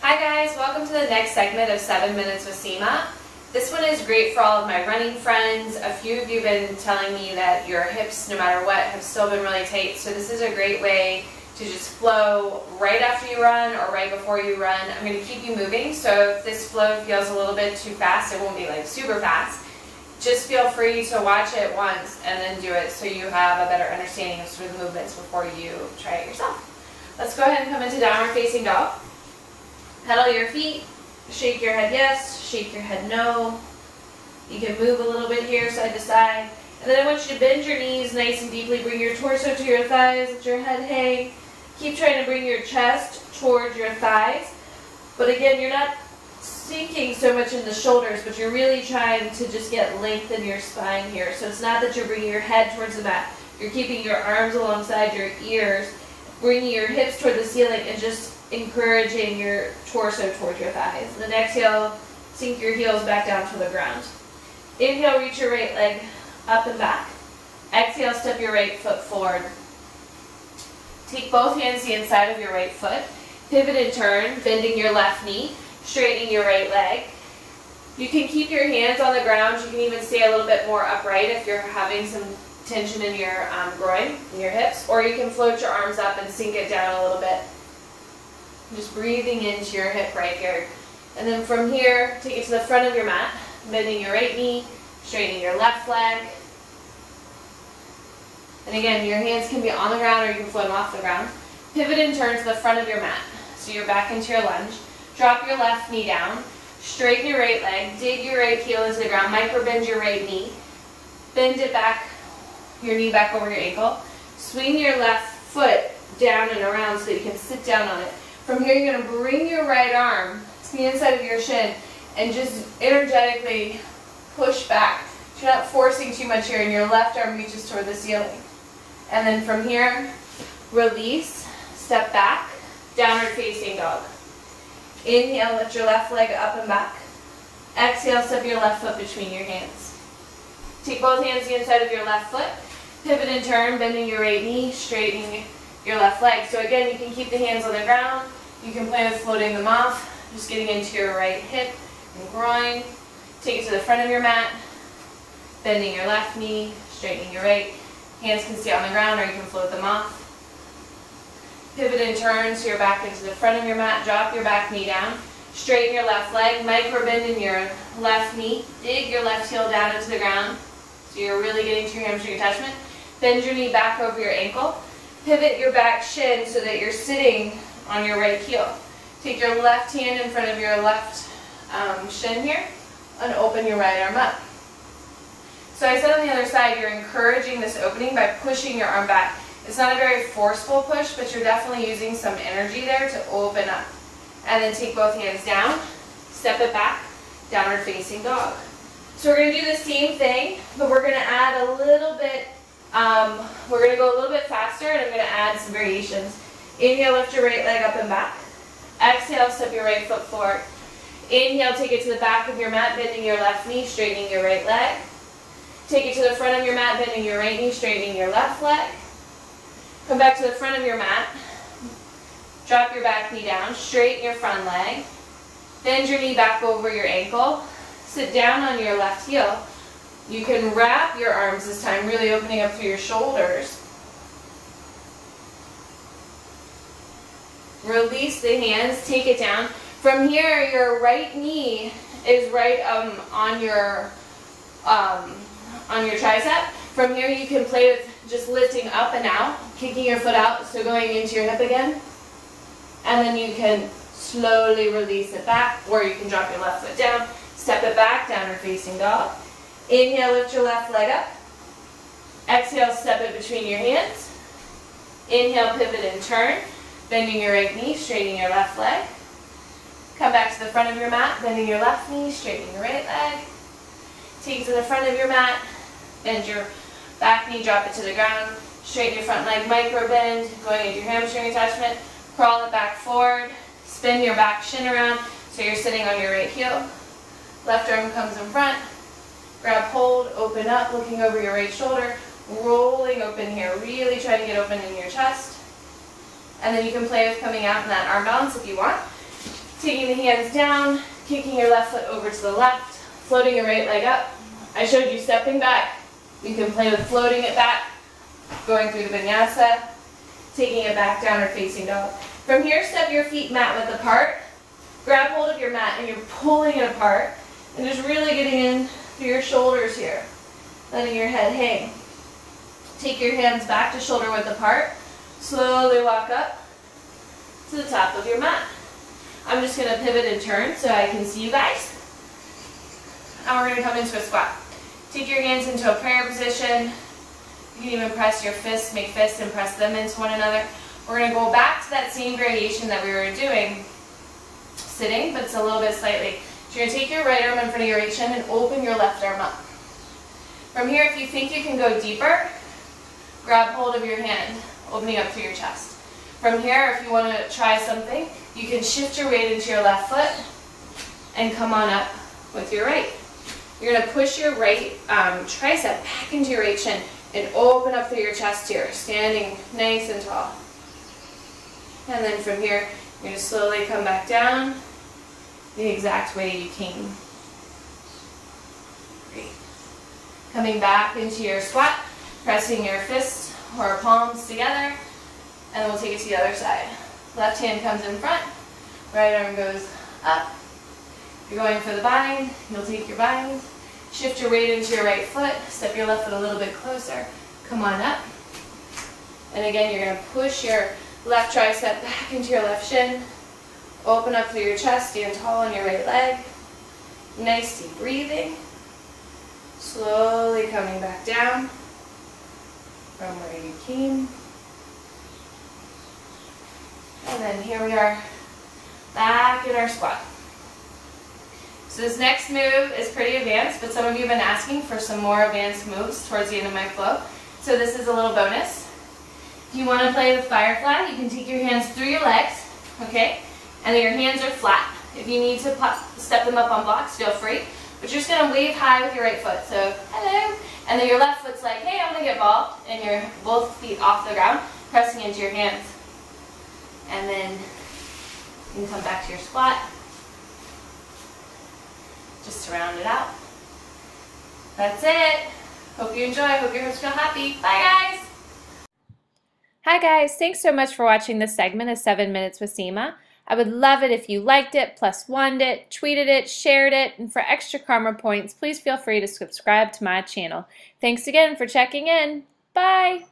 Hi guys, welcome to the next segment of 7 Minutes with Sima. This one is great for all of my running friends. A few of you have been telling me that your hips, no matter what, have still been really tight. So this is a great way to just flow right after you run or right before you run. I'm going to keep you moving, so if this flow feels a little bit too fast, it won't be like super fast. Just feel free to watch it once and then do it so you have a better understanding of sort of the movements before you try it yourself. Let's go ahead and come into downward facing dog. Pedal your feet, shake your head yes, shake your head no. You can move a little bit here side to side. And then I want you to bend your knees nice and deeply, bring your torso to your thighs, let your head hang. Keep trying to bring your chest towards your thighs. But again, you're not sinking so much in the shoulders, but you're really trying to just get length in your spine here. So it's not that you're bringing your head towards the mat. You're keeping your arms alongside your ears, bringing your hips toward the ceiling, and just encouraging your torso towards your thighs. And then exhale, sink your heels back down to the ground. Inhale, reach your right leg up and back. Exhale, step your right foot forward. Take both hands to the inside of your right foot. Pivot and turn, bending your left knee, straightening your right leg. You can keep your hands on the ground. You can even stay a little bit more upright if you're having some tension in your groin, in your hips, or you can float your arms up and sink it down a little bit. Just breathing into your hip right here. And then from here, take it to the front of your mat, bending your right knee, straightening your left leg. And again, your hands can be on the ground or you can float them off the ground. Pivot and turn to the front of your mat. So you're back into your lunge. Drop your left knee down. Straighten your right leg. Dig your right heel into the ground. Micro bend your right knee. Bend it back, your knee back over your ankle. Swing your left foot down and around so that you can sit down on it. From here, you're going to bring your right arm to the inside of your shin and just energetically push back. So you're not forcing too much here, and your left arm reaches toward the ceiling. And then from here, release, step back, downward facing dog. Inhale, lift your left leg up and back. Exhale, step your left foot between your hands. Take both hands to the inside of your left foot. Pivot and turn, bending your right knee, straightening your left leg. So again, you can keep the hands on the ground. You can play with floating them off, just getting into your right hip and groin. Take it to the front of your mat, bending your left knee, straightening your right. Hands can stay on the ground or you can float them off. Pivot and turn so you're back into the front of your mat. Drop your back knee down. Straighten your left leg, micro bend in your left knee. Dig your left heel down into the ground so you're really getting to your hamstring attachment. Bend your knee back over your ankle. Pivot your back shin so that you're sitting on your right heel. Take your left hand in front of your left shin here and open your right arm up. So I said on the other side, you're encouraging this opening by pushing your arm back. It's not a very forceful push, but you're definitely using some energy there to open up. And then take both hands down, step it back, downward facing dog. So we're going to do the same thing, but we're going to add a little bit, we're going to go a little bit faster, and I'm going to add some variations. Inhale, lift your right leg up and back. Exhale, step your right foot forward. Inhale, take it to the back of your mat, bending your left knee, straightening your right leg. Take it to the front of your mat, bending your right knee, straightening your left leg. Come back to the front of your mat. Drop your back knee down, straighten your front leg. Bend your knee back over your ankle. Sit down on your left heel. You can wrap your arms this time, really opening up through your shoulders. Release the hands, take it down. From here, your right knee is right on your tricep. From here, you can play with just lifting up and out, kicking your foot out, so going into your hip again. And then you can slowly release it back, or you can drop your left foot down, step it back, downward facing dog. Inhale, lift your left leg up. Exhale, step it between your hands. Inhale, pivot and turn. Bending your right knee, straightening your left leg. Come back to the front of your mat, bending your left knee, straightening your right leg. Take it to the front of your mat, bend your back knee, drop it to the ground. Straighten your front leg, micro bend, going into your hamstring attachment. Crawl it back forward. Spin your back shin around so you're sitting on your right heel. Left arm comes in front. Grab hold, open up, looking over your right shoulder. Rolling open here, really try to get open in your chest. And then you can play with coming out in that arm balance if you want. Taking the hands down, kicking your left foot over to the left, floating your right leg up. I showed you stepping back. You can play with floating it back, going through the vinyasa, taking it back down or facing dog. From here, step your feet mat width apart. Grab hold of your mat and you're pulling it apart and just really getting in through your shoulders here, letting your head hang. Take your hands back to shoulder width apart. Slowly walk up to the top of your mat. I'm just going to pivot and turn so I can see you guys. And we're going to come into a squat. Take your hands into a prayer position. You can even press your fists, make fists and press them into one another. We're going to go back to that same variation that we were doing, sitting, but it's a little bit slightly. So you're going to take your right arm in front of your right shin and open your left arm up. From here, if you think you can go deeper, grab hold of your hand, opening up through your chest. From here, if you want to try something, you can shift your weight into your left foot and come on up with your right. You're going to push your right tricep back into your right shin and open up through your chest here, standing nice and tall. And then from here, you're going to slowly come back down the exact way you came. Great. Coming back into your squat, pressing your fists or palms together, and then we'll take it to the other side. Left hand comes in front, right arm goes up. If you're going for the bind, you'll take your bind, shift your weight into your right foot, step your left foot a little bit closer, come on up. And again, you're going to push your left tricep back into your left shin, open up through your chest, stand tall on your right leg. Nice deep breathing. Slowly coming back down from where you came. And then here we are, back in our squat. So this next move is pretty advanced, but some of you have been asking for some more advanced moves towards the end of my flow. So this is a little bonus. If you want to play with firefly, you can take your hands through your legs, okay? And then your hands are flat. If you need to step them up on blocks, feel free. But you're just going to wave high with your right foot. So, hello. And then your left foot's like, hey, I'm going to get ball. And your both feet off the ground, pressing into your hands. And then you can come back to your squat. Just to round it out. That's it. Hope you enjoy. Hope your hips feel happy. Bye, guys. Hi, guys. Thanks so much for watching this segment of 7 Minutes with Sima. I would love it if you liked it, plus one'd it, tweeted it, shared it, and for extra karma points, please feel free to subscribe to my channel. Thanks again for checking in. Bye!